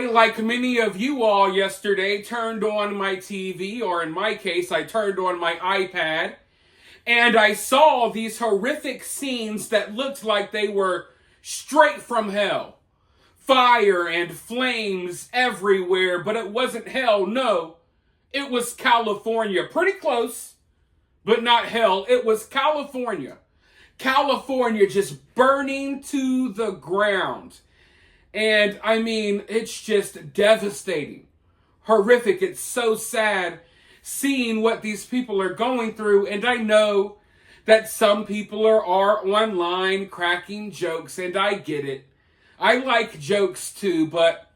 I, like many of you all yesterday, turned on my TV, or in my case, I turned on my iPad, and I saw these horrific scenes that looked like they were straight from hell. Fire and flames everywhere, but it wasn't hell, no. It was California. Pretty close, but not hell. It was California. California just burning to the ground. And I mean, it's just devastating, horrific. It's so sad seeing what these people are going through. And I know that some people are online cracking jokes, and I get it. I like jokes too, but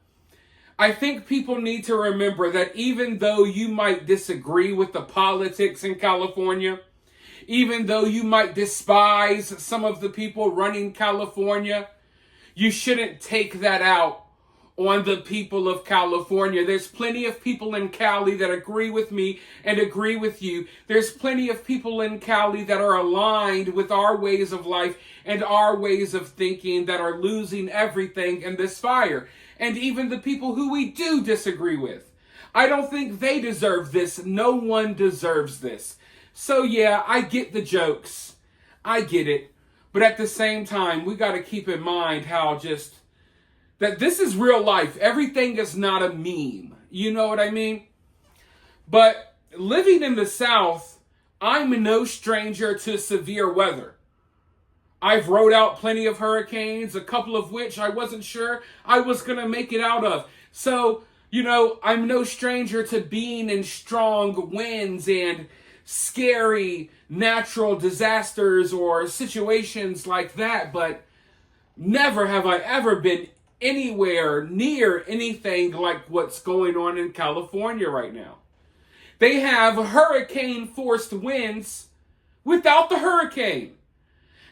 I think people need to remember that even though you might disagree with the politics in California, even though you might despise some of the people running California, you shouldn't take that out on the people of California. There's plenty of people in Cali that agree with me and agree with you. There's plenty of people in Cali that are aligned with our ways of life and our ways of thinking that are losing everything in this fire. And even the people who we do disagree with. I don't think they deserve this. No one deserves this. So yeah, I get the jokes. I get it. But at the same time, we got to keep in mind how that this is real life. Everything is not a meme. You know what I mean? But living in the South, I'm no stranger to severe weather. I've rode out plenty of hurricanes, a couple of which I wasn't sure I was going to make it out of. So, I'm no stranger to being in strong winds and scary natural disasters or situations like that, but never have I ever been anywhere near anything like what's going on in California right now. They have hurricane-forced winds without the hurricane.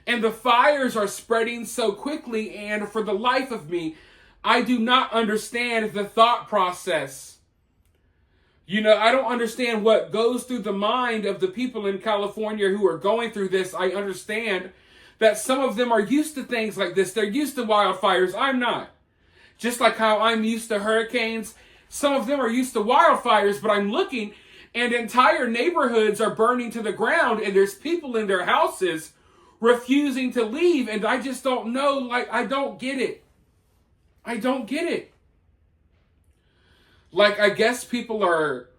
And the fires are spreading so quickly, and for the life of me, I do not understand the thought process. I don't understand what goes through the mind of the people in California who are going through this. I understand that some of them are used to things like this. They're used to wildfires. I'm not. Just like how I'm used to hurricanes, some of them are used to wildfires, but I'm looking and entire neighborhoods are burning to the ground, and there's people in their houses refusing to leave, and I just don't know, I don't get it. I don't get it. I guess people are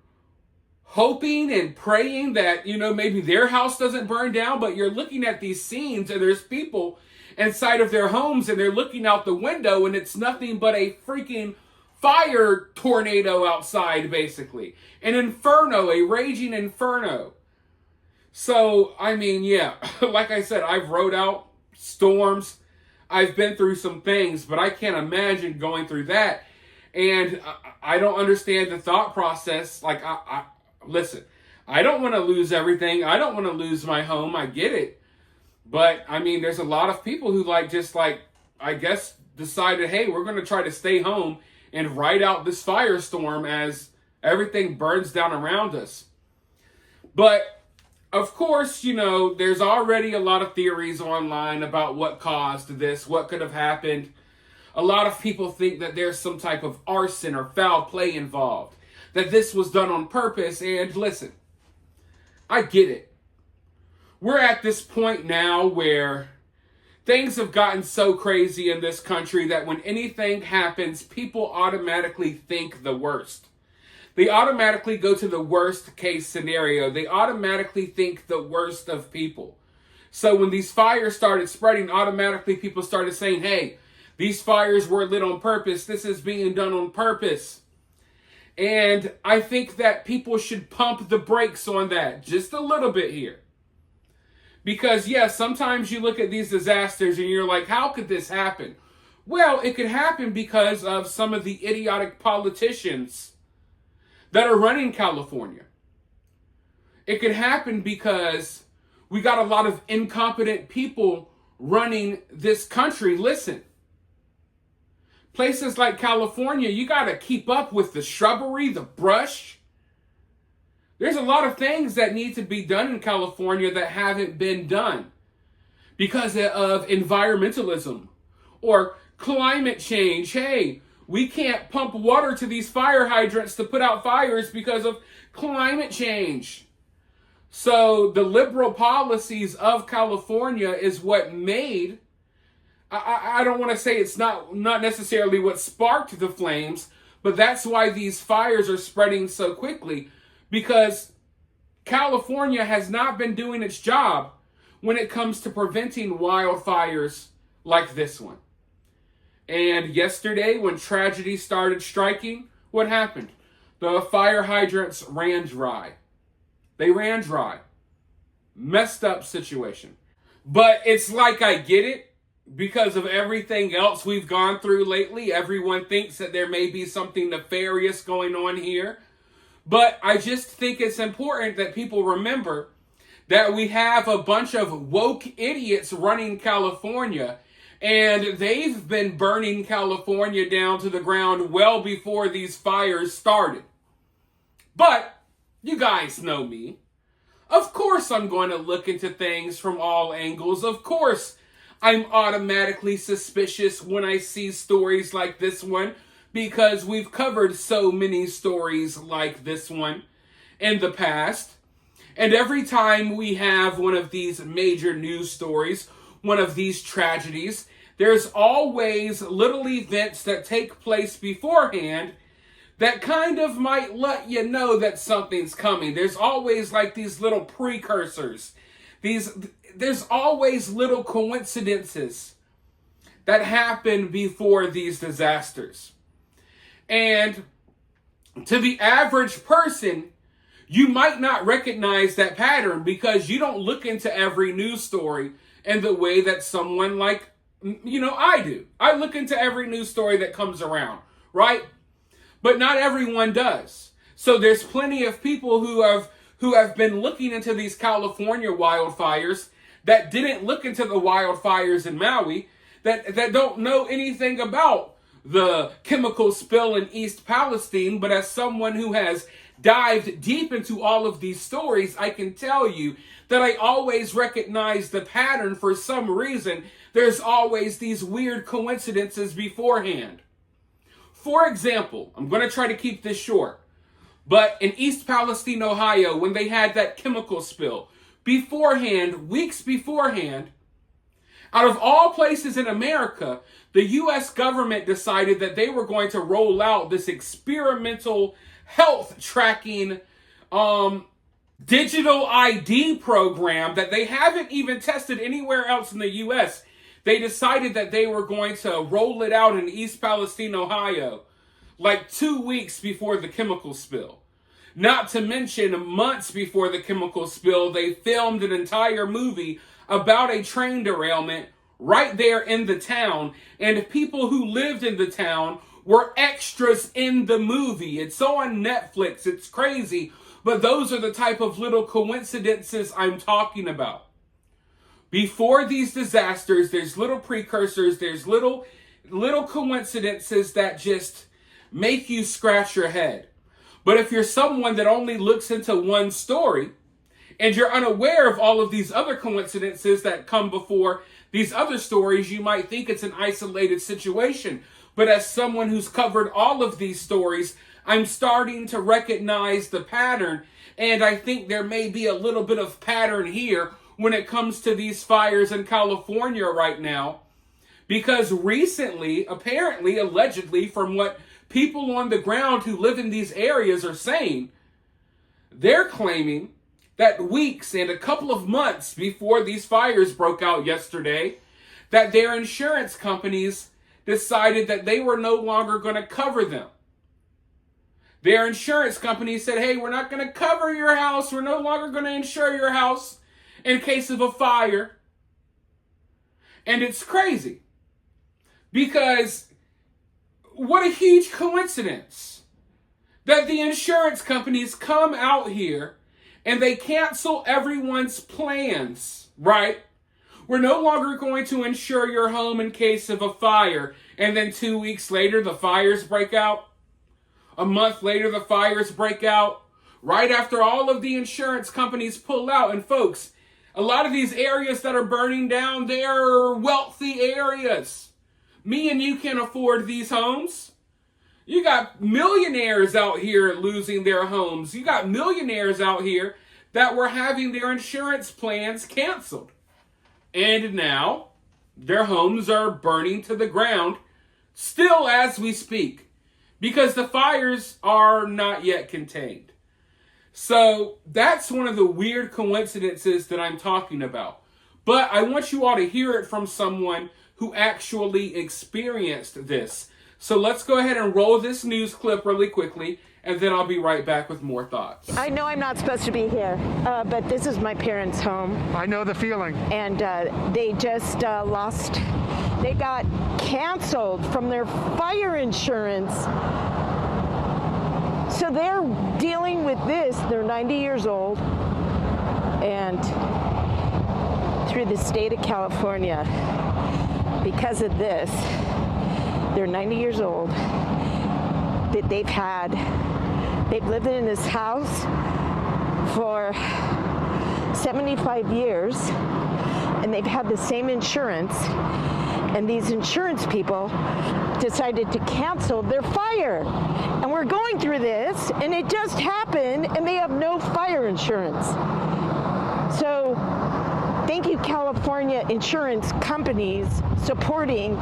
hoping and praying that, maybe their house doesn't burn down, but you're looking at these scenes and there's people inside of their homes and they're looking out the window and it's nothing but a freaking fire tornado outside, basically. An inferno, a raging inferno. So, yeah, like I said, I've rode out storms. I've been through some things, but I can't imagine going through that. And I don't understand the thought process. Listen, I don't want to lose everything. I don't want to lose my home. I get it. But, there's a lot of people who I guess decided, hey, we're going to try to stay home and ride out this firestorm as everything burns down around us. But, of course, there's already a lot of theories online about what caused this, what could have happened. A lot of people think that there's some type of arson or foul play involved, that this was done on purpose. And listen, I get it. We're at this point now where things have gotten so crazy in this country that when anything happens, people automatically think the worst. They automatically go to the worst case scenario. They automatically think the worst of people. So when these fires started spreading, automatically people started saying, hey, these fires were lit on purpose. This is being done on purpose. And I think that people should pump the brakes on that just a little bit here. Because, yes, sometimes you look at these disasters and you're like, how could this happen? Well, it could happen because of some of the idiotic politicians that are running California. It could happen because we got a lot of incompetent people running this country. Listen. Places like California, you got to keep up with the shrubbery, the brush. There's a lot of things that need to be done in California that haven't been done because of environmentalism or climate change. Hey, We can't pump water to these fire hydrants to put out fires because of climate change. So the liberal policies of California is what made, I don't want to say it's not necessarily what sparked the flames, but that's why these fires are spreading so quickly, because California has not been doing its job when it comes to preventing wildfires like this one. And yesterday, when tragedy started striking, what happened? The fire hydrants ran dry. They ran dry. Messed up situation. But it's like I get it because of everything else we've gone through lately. Everyone thinks that there may be something nefarious going on here. But I just think it's important that people remember that we have a bunch of woke idiots running California, and they've been burning California down to the ground well before these fires started. But you guys know me. Of course I'm going to look into things from all angles. Of course I'm automatically suspicious when I see stories like this one, because we've covered so many stories like this one in the past. And every time we have one of these major news stories, one of these tragedies, there's always little events that take place beforehand that kind of might let you know that something's coming. There's always like these little precursors. There's always little coincidences that happen before these disasters. And to the average person, you might not recognize that pattern because you don't look into every news story in the way that someone like, I do. I look into every news story that comes around, right? But not everyone does. So there's plenty of people who have been looking into these California wildfires that didn't look into the wildfires in Maui, that don't know anything about the chemical spill in East Palestine. But as someone who has dived deep into all of these stories, I can tell you that I always recognize the pattern. For some reason, there's always these weird coincidences beforehand. For example, I'm going to try to keep this short, but in East Palestine, Ohio, when they had that chemical spill, beforehand, weeks beforehand, out of all places in America, the U.S. government decided that they were going to roll out this experimental health tracking digital ID program that they haven't even tested anywhere else in the U.S. They decided that they were going to roll it out in East Palestine, Ohio, like 2 weeks before the chemical spill. Not to mention, months before the chemical spill, they filmed an entire movie about a train derailment right there in the town, and people who lived in the town were extras in the movie. It's on Netflix. It's crazy, but those are the type of little coincidences I'm talking about. Before these disasters, there's little precursors, there's little coincidences that just make you scratch your head. But if you're someone that only looks into one story, and you're unaware of all of these other coincidences that come before these other stories, you might think it's an isolated situation. But as someone who's covered all of these stories, I'm starting to recognize the pattern, and I think there may be a little bit of pattern here when it comes to these fires in California right now. Because recently, apparently, allegedly, from what people on the ground who live in these areas are saying, they're claiming that weeks and a couple of months before these fires broke out yesterday, that their insurance companies decided that they were no longer going to cover them. Their insurance company said, hey, we're not going to cover your house. We're no longer going to insure your house in case of a fire. And it's crazy. Because what a huge coincidence that the insurance companies come out here and they cancel everyone's plans, right? We're no longer going to insure your home in case of a fire. And then 2 weeks later, the fires break out. A month later, the fires break out. Right after all of the insurance companies pull out. And folks, a lot of these areas that are burning down, they're wealthy areas. Me and you can't afford these homes. You got millionaires out here losing their homes. You got millionaires out here that were having their insurance plans canceled. And now their homes are burning to the ground still as we speak because the fires are not yet contained. So that's one of the weird coincidences that I'm talking about. But I want you all to hear it from someone who actually experienced this. So let's go ahead and roll this news clip really quickly, and then I'll be right back with more thoughts. I know I'm not supposed to be here, but this is my parents' home. I know the feeling. And they just they got canceled from their fire insurance. So they're dealing with this. They're 90 years old. And through the state of California, because of this, they're 90 years old, that they've lived in this house for 75 years, and they've had the same insurance, and these insurance people decided to cancel their fire. And we're going through this, and it just happened, and they have no fire insurance. So thank you, California insurance companies, supporting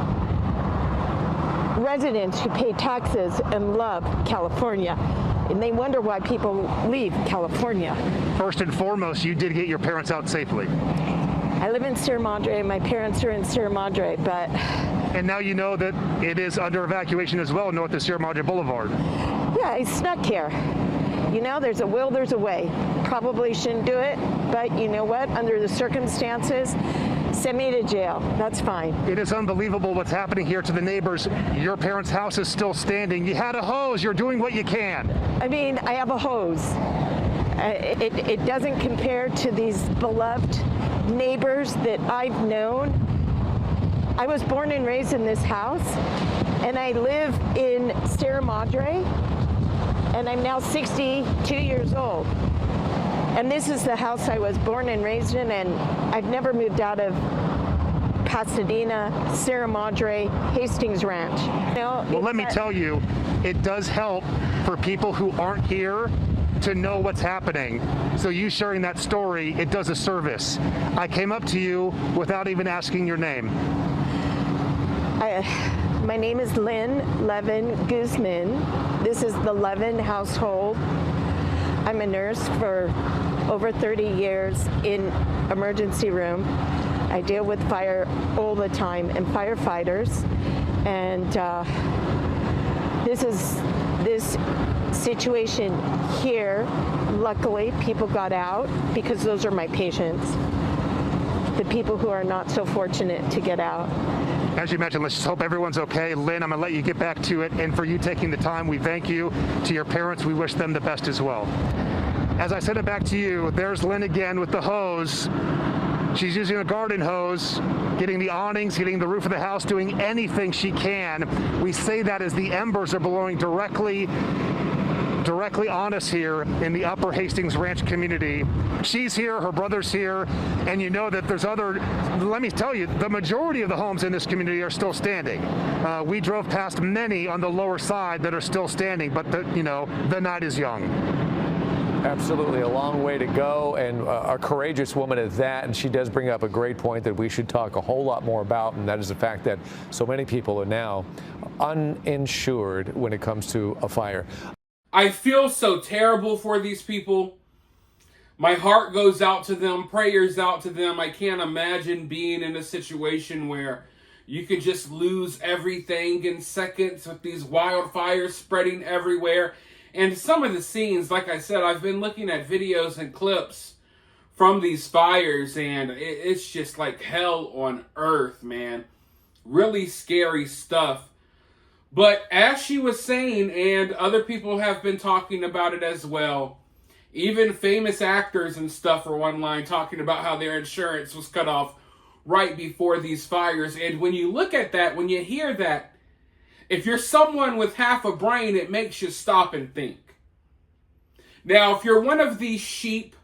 residents who pay taxes and love California. And they wonder why people leave California. First and foremost, you did get your parents out safely. I live in Sierra Madre. My parents are in Sierra Madre, but... And now you know that it is under evacuation as well, north of Sierra Madre Boulevard. Yeah, I snuck here. You know, there's a will, there's a way. Probably shouldn't do it, but you know what? Under the circumstances, send me to jail. That's fine. It is unbelievable what's happening here to the neighbors. Your parents' house is still standing. You had a hose. You're doing what you can. I mean, I have a hose. It doesn't compare to these beloved neighbors that I've known. I was born and raised in this house, and I live in Sierra Madre, and I'm now 62 years old. And this is the house I was born and raised in, and I've never moved out of Pasadena, Sierra Madre, Hastings Ranch. Well, let me tell you, it does help for people who aren't here to know what's happening. So you sharing that story, it does a service. I came up to you without even asking your name. My name is Lynn Levin Guzman. This is the Levin household. I'm a nurse for over 30 years in emergency room. I deal with fire all the time and firefighters. And this situation here, luckily, people got out because those are my patients. The people who are not so fortunate to get out. As you mentioned, let's just hope everyone's okay. Lynn, I'm going to let you get back to it. And for you taking the time, we thank you. To your parents, we wish them the best as well. As I send it back to you, there's Lynn again with the hose. She's using a garden hose, getting the awnings, getting the roof of the house, doing anything she can. We say that as the embers are blowing directly on us here in the Upper Hastings Ranch community. She's here, her brother's here, and you know that there's let me tell you, the majority of the homes in this community are still standing. We drove past many on the lower side that are still standing, but the night is young. Absolutely, a long way to go, and a courageous woman at that, and she does bring up a great point that we should talk a whole lot more about, and that is the fact that so many people are now uninsured when it comes to a fire. I feel so terrible for these people. My heart goes out to them, prayers out to them. I can't imagine being in a situation where you could just lose everything in seconds with these wildfires spreading everywhere. And some of the scenes, like I said, I've been looking at videos and clips from these fires, and it's just like hell on earth, man. Really scary stuff. But as she was saying, and other people have been talking about it as well, even famous actors and stuff are online talking about how their insurance was cut off right before these fires. And when you look at that, when you hear that, if you're someone with half a brain, it makes you stop and think. Now, if you're one of these sheep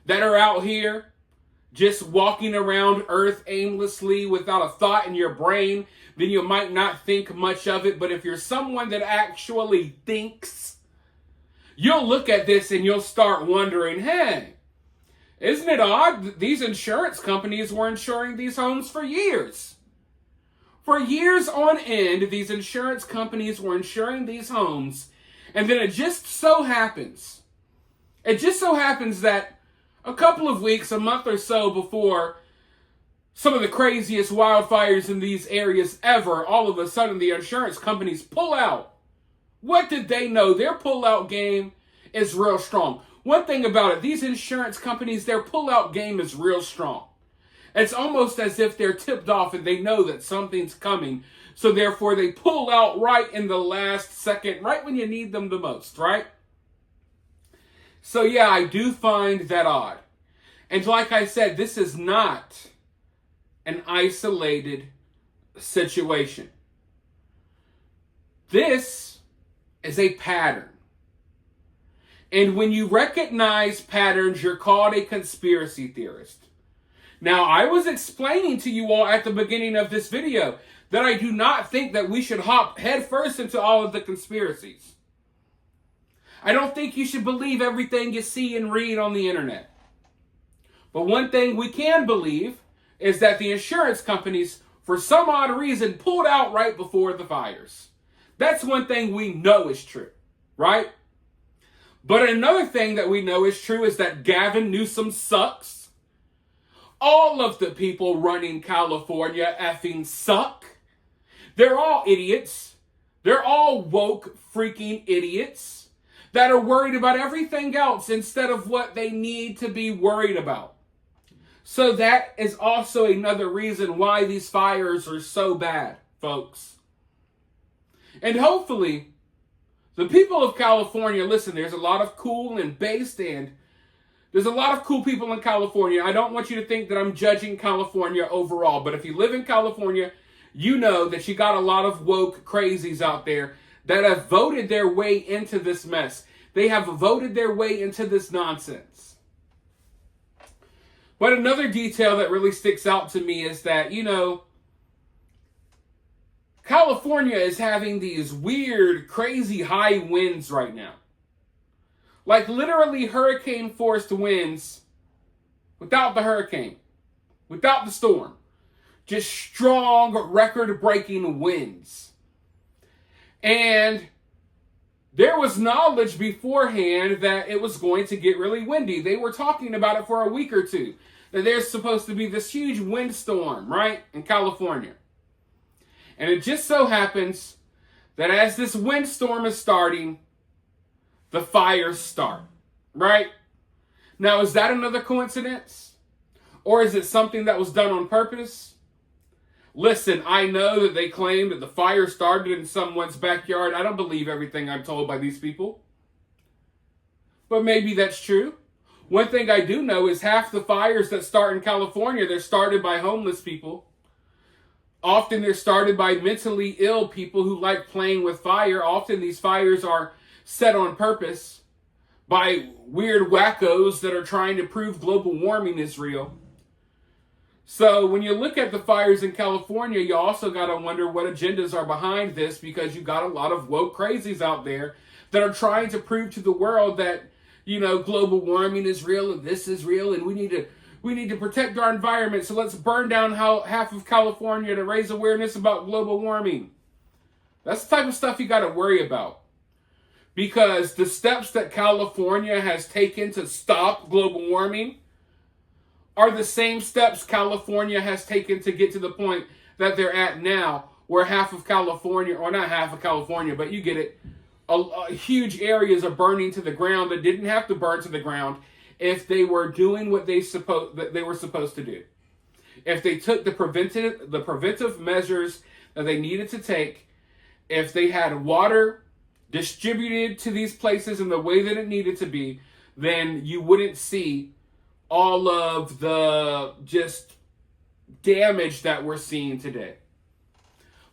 that are out here just walking around Earth aimlessly without a thought in your brain, then you might not think much of it. But if you're someone that actually thinks, you'll look at this and you'll start wondering, hey, isn't it odd that these insurance companies were insuring these homes for years? For years on end, these insurance companies were insuring these homes, and then it just so happens that a couple of weeks, a month or so before some of the craziest wildfires in these areas ever, all of a sudden the insurance companies pull out. What did they know? Their pull-out game is real strong. One thing about it, these insurance companies, their pull-out game is real strong. It's almost as if they're tipped off and they know that something's coming. So therefore they pull out right in the last second, right when you need them the most, right? So yeah, I do find that odd. And like I said, this is not an isolated situation. This is a pattern. And when you recognize patterns, you're called a conspiracy theorist. Now, I was explaining to you all at the beginning of this video that I do not think that we should hop headfirst into all of the conspiracies. I don't think you should believe everything you see and read on the internet. But one thing we can believe is that the insurance companies, for some odd reason, pulled out right before the fires. That's one thing we know is true, right? But another thing that we know is true is that Gavin Newsom sucks. All of the people running California effing suck. They're all idiots. They're all woke freaking idiots that are worried about everything else instead of what they need to be worried about. So that is also another reason why these fires are so bad, folks. And hopefully, the people of California, listen, there's a lot of cool and based and there's a lot of cool people in California. I don't want you to think that I'm judging California overall, but if you live in California, you know that you got a lot of woke crazies out there that have voted their way into this mess. They have voted their way into this nonsense. But another detail that really sticks out to me is that, California is having these weird, crazy high winds right now. Like literally hurricane-forced winds without the hurricane, without the storm. Just strong, record-breaking winds. And there was knowledge beforehand that it was going to get really windy. They were talking about it for a week or two. That there's supposed to be this huge windstorm, right, in California. And it just so happens that as this windstorm is starting, the fires start, right? Now, is that another coincidence? Or is it something that was done on purpose? Listen, I know that they claim that the fire started in someone's backyard. I don't believe everything I'm told by these people. But maybe that's true. One thing I do know is half the fires that start in California, they're started by homeless people. Often they're started by mentally ill people who like playing with fire. Often these fires are set on purpose by weird wackos that are trying to prove global warming is real. So when you look at the fires in California, you also got to wonder what agendas are behind this, because you got a lot of woke crazies out there that are trying to prove to the world that, global warming is real and this is real and we need to protect our environment. So let's burn down half of California to raise awareness about global warming. That's the type of stuff you got to worry about. Because the steps that California has taken to stop global warming are the same steps California has taken to get to the point that they're at now, where half of California, or not half of California, but you get it, huge areas are burning to the ground that didn't have to burn to the ground if they were doing what they were supposed to do. If they took the preventive measures that they needed to take, if they had water distributed to these places in the way that it needed to be, then you wouldn't see all of the just damage that we're seeing today.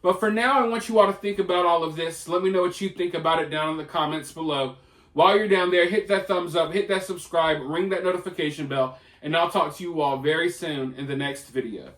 But for now, I want you all to think about all of this. Let me know what you think about it down in the comments below. While you're down there, hit that thumbs up, hit that subscribe, ring that notification bell, and I'll talk to you all very soon in the next video.